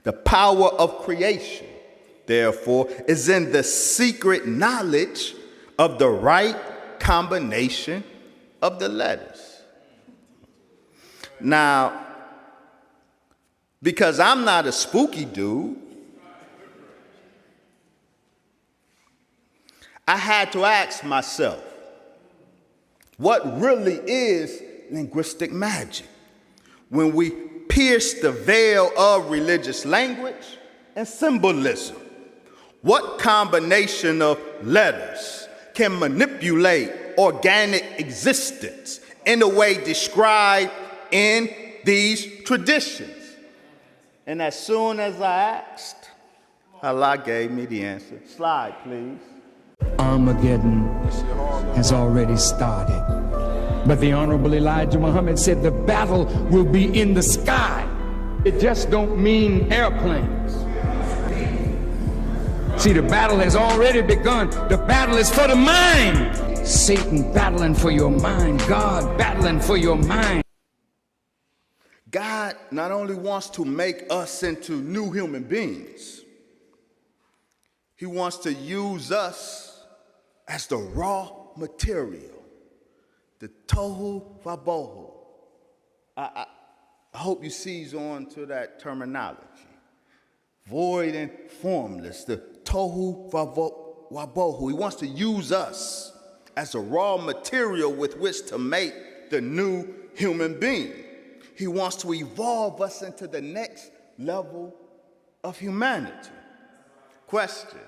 The power of creation, therefore, is in the secret knowledge of the right combination of the letters. Now, because I'm not a spooky dude, I had to ask myself, what really is linguistic magic? When we pierce the veil of religious language and symbolism, what combination of letters can manipulate organic existence in a way described in these traditions? And as soon as I asked, Allah gave me the answer. Slide, please. Armageddon has already started. But the Honorable Elijah Muhammad said the battle will be in the sky. It just don't mean airplanes. See, the battle has already begun. The battle is for the mind. Satan battling for your mind. God battling for your mind. God not only wants to make us into new human beings, he wants to use us as the raw material, the tohu vabohu. I hope you seize on to that terminology. Void and formless, the tohu vabohu. He wants to use us as a raw material with which to make the new human being. He wants to evolve us into the next level of humanity. Question: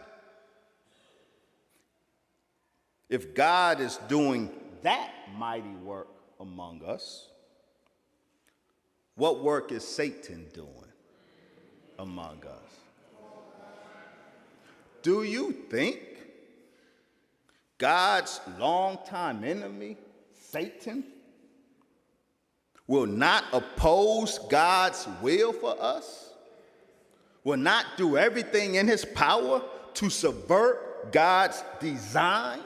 if God is doing that mighty work among us, what work is Satan doing among us? Do you think God's longtime enemy, Satan, will not oppose God's will for us? Will not do everything in his power to subvert God's design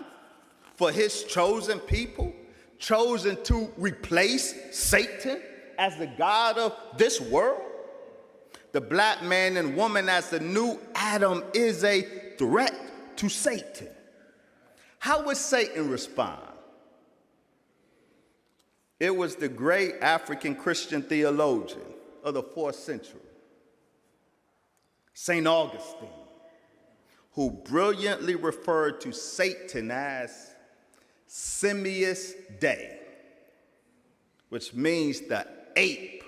for his chosen people, chosen to replace Satan as the God of this world? The black man and woman as the new Adam is a threat to Satan. How would Satan respond? It was the great African Christian theologian of the 4th century, St. Augustine, who brilliantly referred to Satan as Simius Dei, which means the ape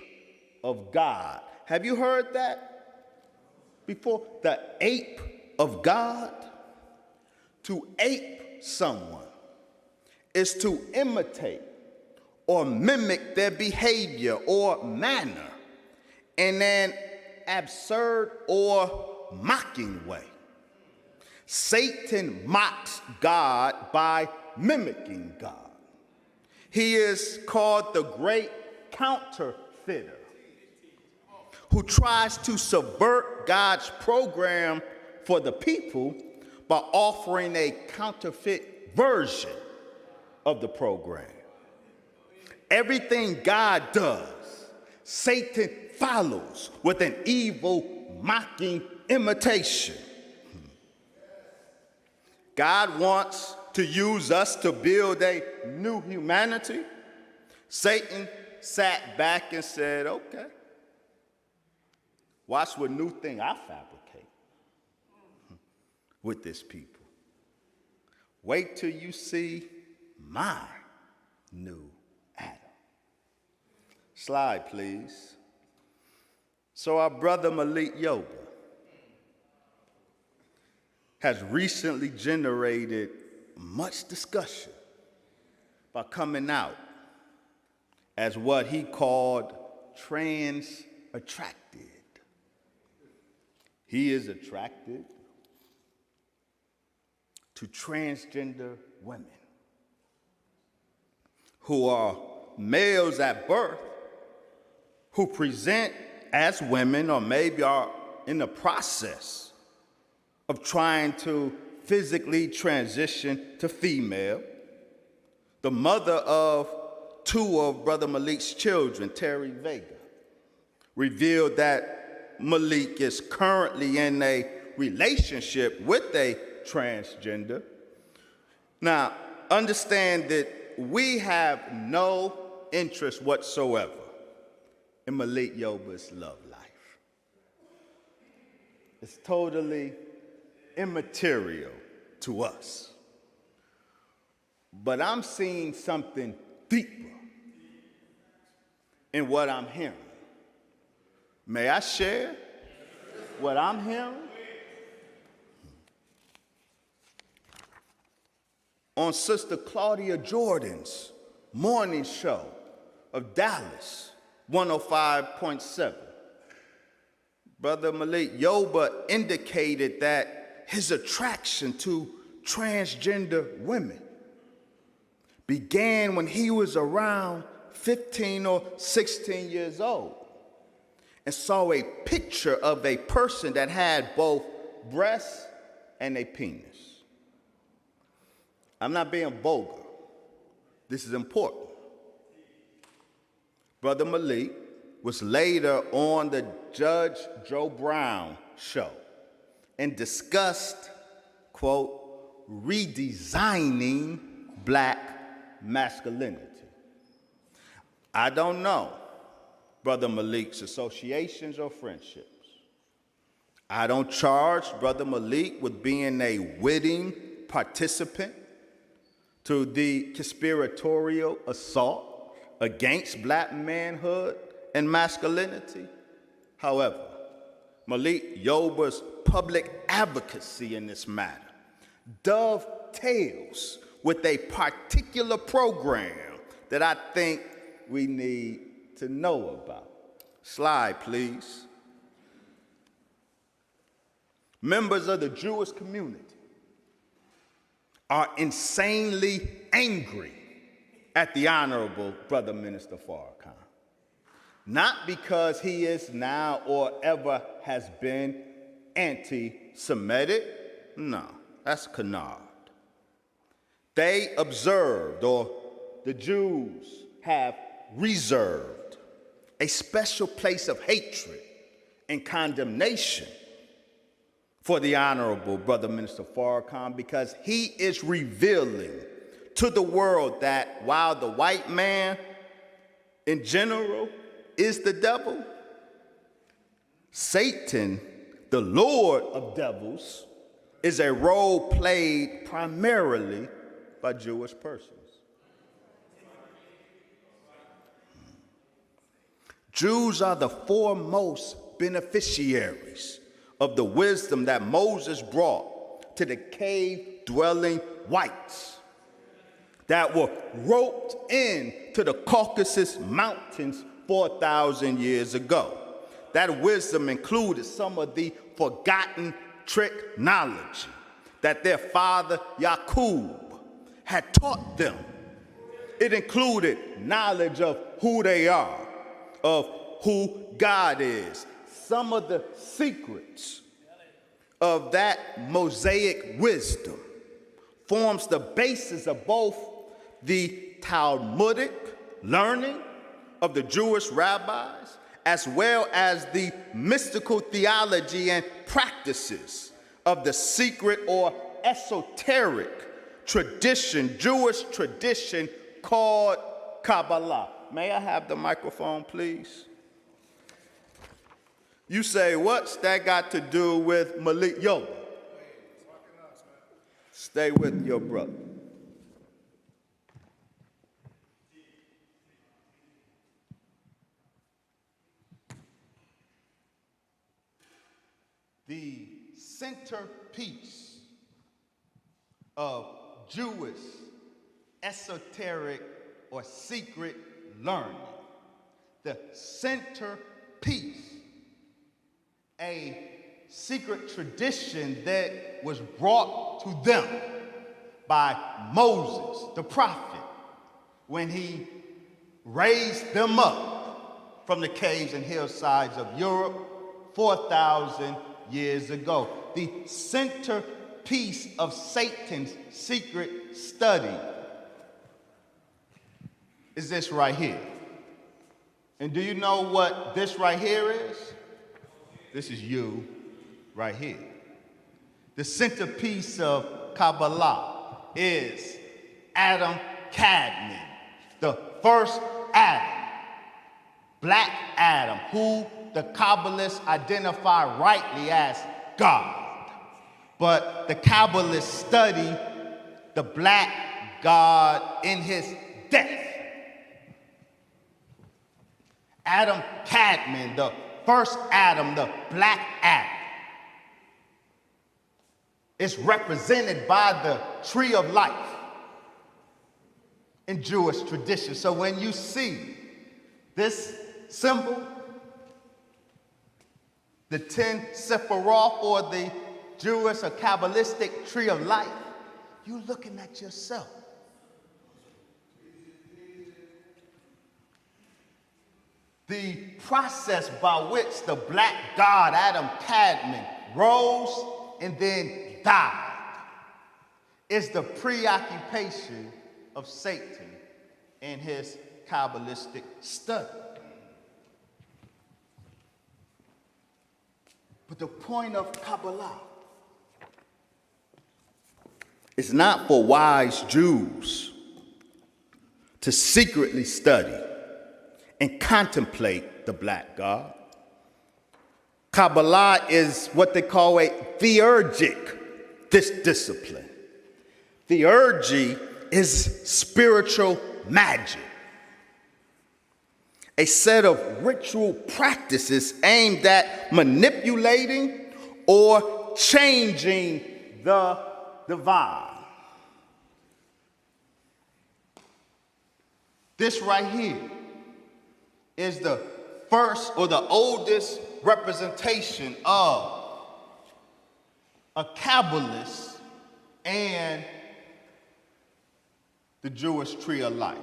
of God. Have you heard that before? The ape of God. To ape someone is to imitate or mimic their behavior or manner in an absurd or mocking way. Satan mocks God by mimicking God. He is called the great counterfeiter, who tries to subvert God's program for the people by offering a counterfeit version of the program. Everything God does, Satan follows with an evil, mocking imitation. God wants to use us to build a new humanity. Satan sat back and said, okay, watch what new thing I fabricate with this people. Wait till you see my new Adam. Slide, please. So our brother Malik Yoba has recently generated much discussion by coming out as what he called trans-attracted. He is attracted to transgender women who are males at birth who present as women or maybe are in the process of trying to physically transition to female. The mother of 2 of Brother Malik's children, Terry Vega, revealed that Malik is currently in a relationship with a transgender. Now, understand that we have no interest whatsoever in Malik Yoba's love life. It's totally immaterial to us. But I'm seeing something deeper in what I'm hearing. May I share what I'm hearing? On Sister Claudia Jordan's morning show of Dallas 105.7, Brother Malik Yoba indicated that his attraction to transgender women began when he was around 15 or 16 years old and saw a picture of a person that had both breasts and a penis. I'm not being vulgar. This is important. Brother Malik was later on the Judge Joe Brown show and discussed, quote, redesigning black masculinity. I don't know Brother Malik's associations or friendships. I don't charge Brother Malik with being a witting participant to the conspiratorial assault against black manhood and masculinity. However, Malik Yoba's public advocacy in this matter dovetails with a particular program that I think we need to know about. Slide, please. Members of the Jewish community are insanely angry at the Honorable Brother Minister Farrakhan. Not because he is now or ever has been anti-Semitic. No, that's canard. They observed, or the Jews have reserved, a special place of hatred and condemnation for the Honorable Brother Minister Farrakhan because he is revealing to the world that while the white man in general is the devil, Satan, the Lord of devils, is a role played primarily by Jewish persons. Jews are the foremost beneficiaries of the wisdom that Moses brought to the cave-dwelling whites that were roped into the Caucasus Mountains 4,000 years ago. That wisdom included some of the forgotten trick knowledge that their father Yaqub had taught them. It included knowledge of who they are, of who God is. Some of the secrets of that Mosaic wisdom forms the basis of both the Talmudic learning of the Jewish rabbis, as well as the mystical theology and practices of the secret or esoteric tradition, Jewish tradition called Kabbalah. May I have the microphone, please? You say, what's that got to do with Malik Yoba? Stay with your brother. The centerpiece of Jewish esoteric or secret learning, the centerpiece, a secret tradition that was brought to them by Moses, the prophet, when he raised them up from the caves and hillsides of Europe 4,000 years ago. The centerpiece of Satan's secret study is this right here. And do you know what this right here is? this is you right here. The centerpiece of Kabbalah is Adam Cadman, the first Adam, Black Adam, who the Kabbalists identify rightly as God. But the Kabbalists study the Black God in his death. Adam Cadman, the first Adam, the Black Adam, is represented by the tree of life in Jewish tradition. So when you see this symbol, the 10 Sephiroth, or the Jewish or Kabbalistic tree of life, you're looking at yourself. The process by which the Black God, Adam Cadman, rose and then died is the preoccupation of Satan in his Kabbalistic study. But the point of Kabbalah is not for wise Jews to secretly study and contemplate the Black God. Kabbalah is what they call a theurgic discipline. Theurgy is spiritual magic, a set of ritual practices aimed at manipulating or changing the divine. This right here is the first or the oldest representation of a Kabbalist and the Jewish tree of life.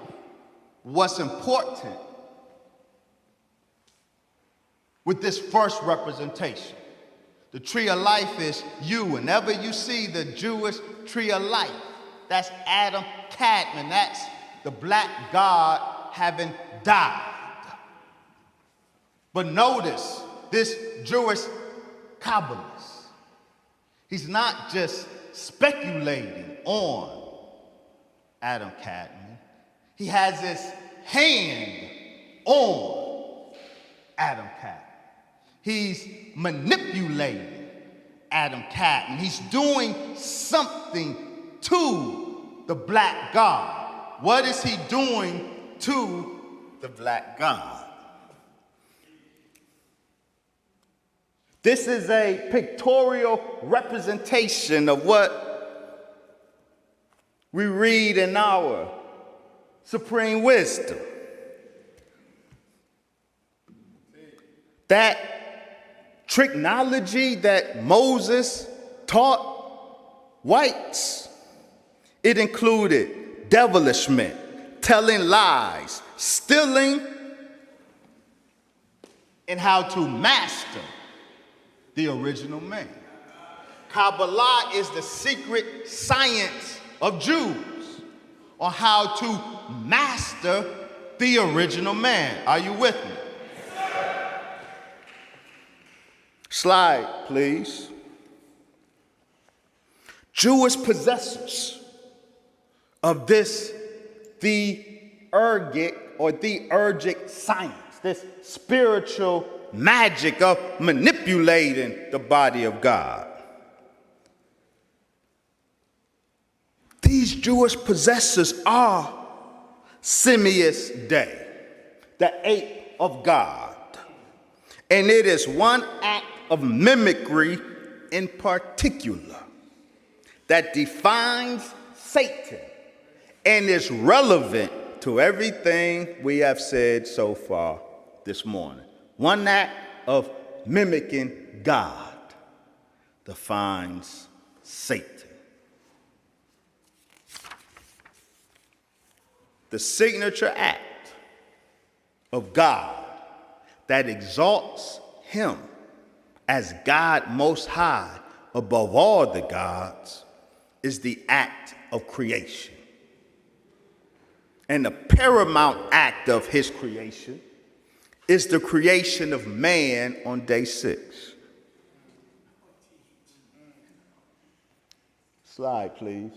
What's important with this first representation, the tree of life is you. Whenever you see the Jewish tree of life, that's Adam Cadman, that's the Black God having died. But notice this Jewish Kabbalist, he's not just speculating on Adam Cadman. He has his hand on Adam Cadman. He's manipulating Adam Cadman. He's doing something to the Black God. What is he doing to the Black God? This is a pictorial representation of what we read in our supreme wisdom. That tricknology that Moses taught whites, it included devilishment, telling lies, stealing, and how to master the original man. Kabbalah is the secret science of Jews on how to master the original man. Are you with me? Slide, please. Jewish possessors of this theurgic or theurgic science, this spiritual magic of manipulating the body of God. These Jewish possessors are Simius Dei, the ape of God. And it is one act of mimicry in particular that defines Satan and is relevant to everything we have said so far this morning. One act of mimicking God defines Satan. The signature act of God that exalts him as God Most High above all the gods is the act of creation. And the paramount act of his creation is the creation of man on day 6. Slide, please.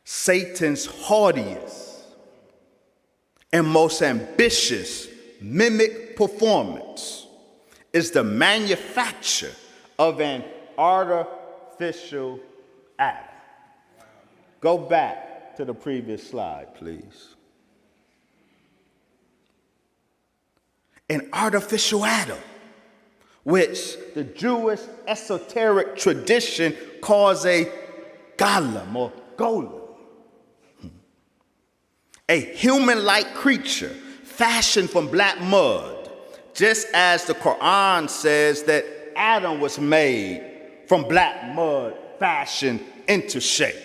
Satan's haughtiest and most ambitious mimic performance is the manufacture of an artificial Adam. Go back to the previous slide, please. An artificial Adam, which the Jewish esoteric tradition calls a Golem or Golem. A human-like creature fashioned from black mud, just as the Quran says that Adam was made from black mud, fashioned into shape.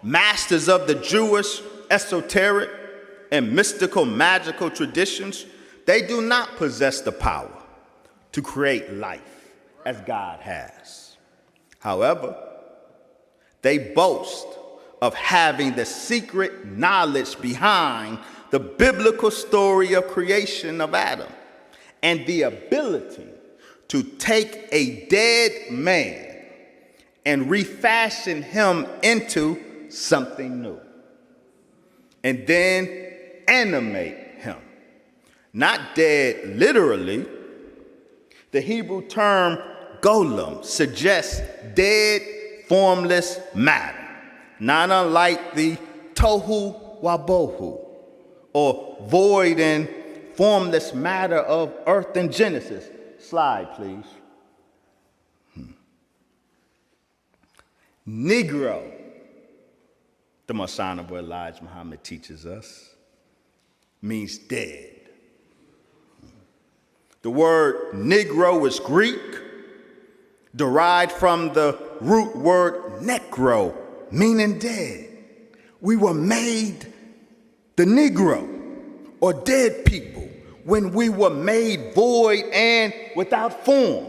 Masters of the Jewish esoteric and mystical magical traditions, they do not possess the power to create life as God has. However, they boast of having the secret knowledge behind the biblical story of creation of Adam and the ability to take a dead man and refashion him into something new and then animate him. Not dead literally. The Hebrew term golem suggests dead, formless matter, not unlike the tohu wabohu, or void and formless matter of earth in Genesis. Slide, please. Negro, the Most Honorable Elijah Muhammad teaches us, means dead. The word Negro is Greek, derived from the root word necro, meaning dead. We were made the Negro, or dead people, when we were made void and without form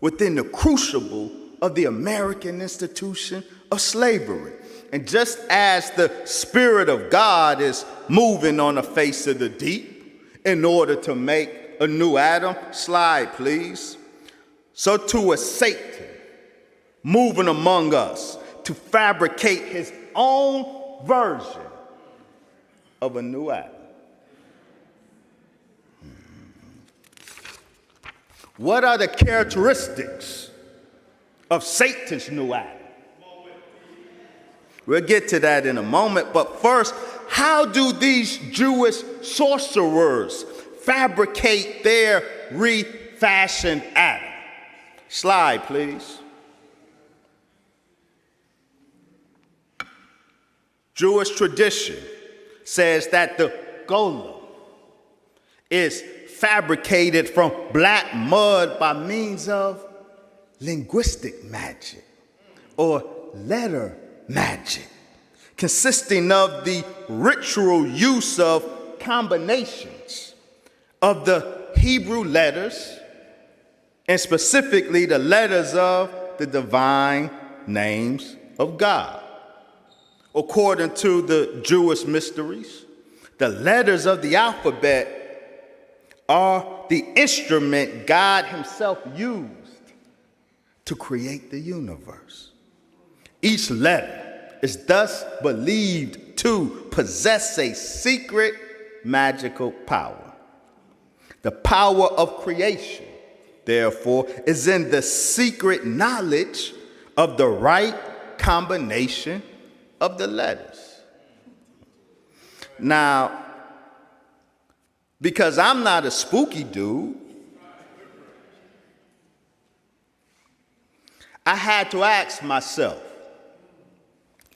within the crucible of the American institution of slavery. And just as the Spirit of God is moving on the face of the deep in order to make a new Adam, slide please, so too is Satan moving among us to fabricate his own version of a new Adam. What are the characteristics of Satan's new Adam? We'll get to that in a moment, but first, how do these Jewish sorcerers fabricate their refashioned Adam? Slide, please. Jewish tradition says that the golem is fabricated from black mud by means of linguistic magic or letter magic, consisting of the ritual use of combinations of the Hebrew letters, and specifically the letters of the divine names of God. According to the Jewish mysteries, the letters of the alphabet are the instrument God himself used to create the universe. Each letter is thus believed to possess a secret magical power. The power of creation, therefore, is in the secret knowledge of the right combination of the letters. Now, because I'm not a spooky dude, I had to ask myself,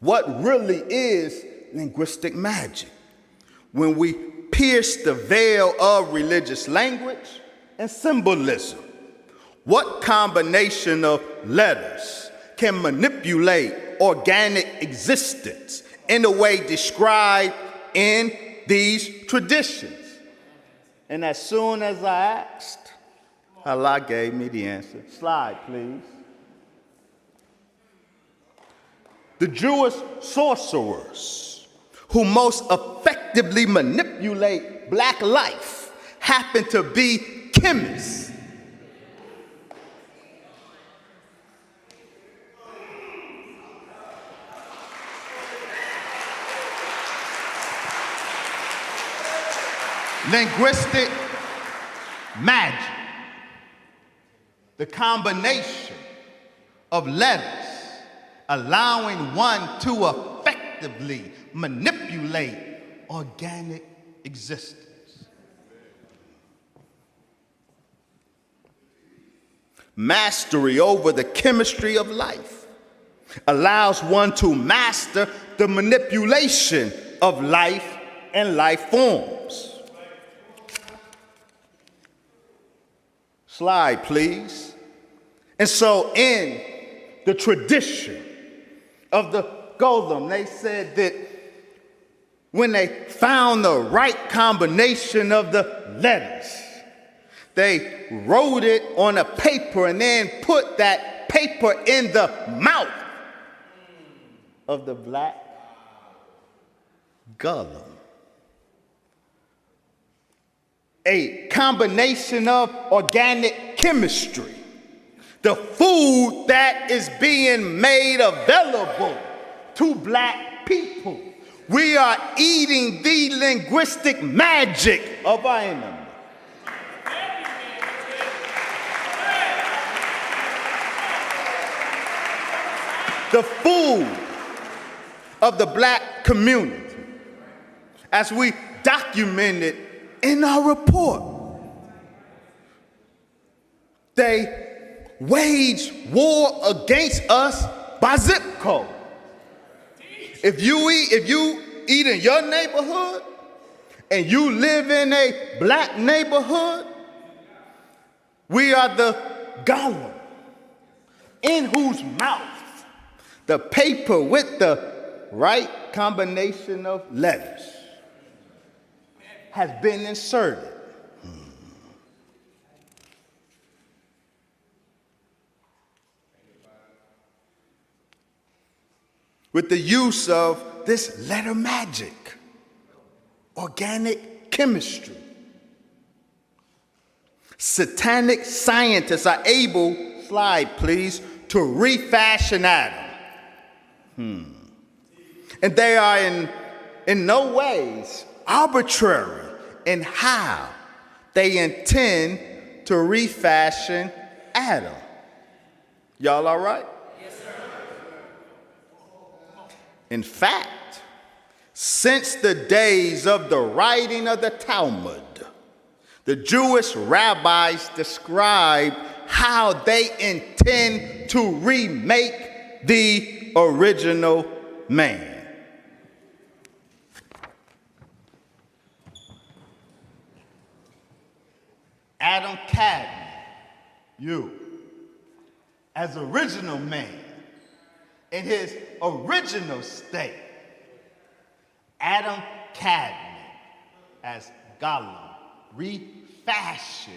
what really is linguistic magic? When we pierce the veil of religious language and symbolism, what combination of letters can manipulate organic existence in a way described in these traditions? And as soon as I asked, Allah gave me the answer. Slide, please. The Jewish sorcerers who most effectively manipulate black life happen to be chemists Linguistic magic. The combination of letters allowing one to effectively manipulate organic existence. Mastery over the chemistry of life allows one to master the manipulation of life and life forms. Slide, please. And so in the tradition of the Golem, they said that when they found the right combination of the letters, they wrote it on a paper and then put that paper in the mouth of the black Golem. A combination of organic chemistry, the food that is being made available to black people. We are eating the linguistic magic of our enemy. The food of the black community, as we documented in our report. They wage war against us by zip code. If you eat in your neighborhood and you live in a black neighborhood, we are the Golem, in whose mouth the paper with the right combination of letters has been inserted. With the use of this letter magic, organic chemistry, satanic scientists are able, slide please, to refashion Adam. And they are in no ways arbitrary in how they intend to refashion Adam. Y'all all right? Yes, sir. In fact, since the days of the writing of the Talmud, the Jewish rabbis described how they intend to remake the original man. Adam Cadman, you, as original man, in his original state. Adam Cadman as Golem, refashioned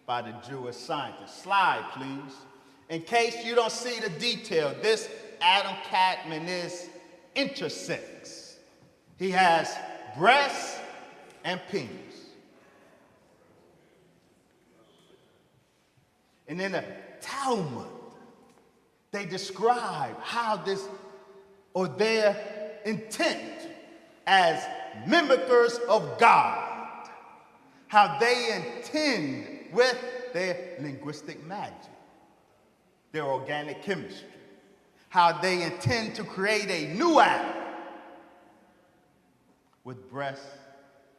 by the Jewish scientists. Slide, please. In case you don't see the detail, this Adam Cadman is intersex. He has breasts and penis. And in the Talmud, they describe how this, or their intent as mimickers of God, how they intend with their linguistic magic, their organic chemistry, how they intend to create a new Adam with breasts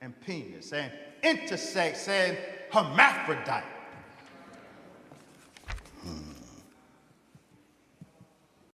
and penis, and intersex and hermaphrodite.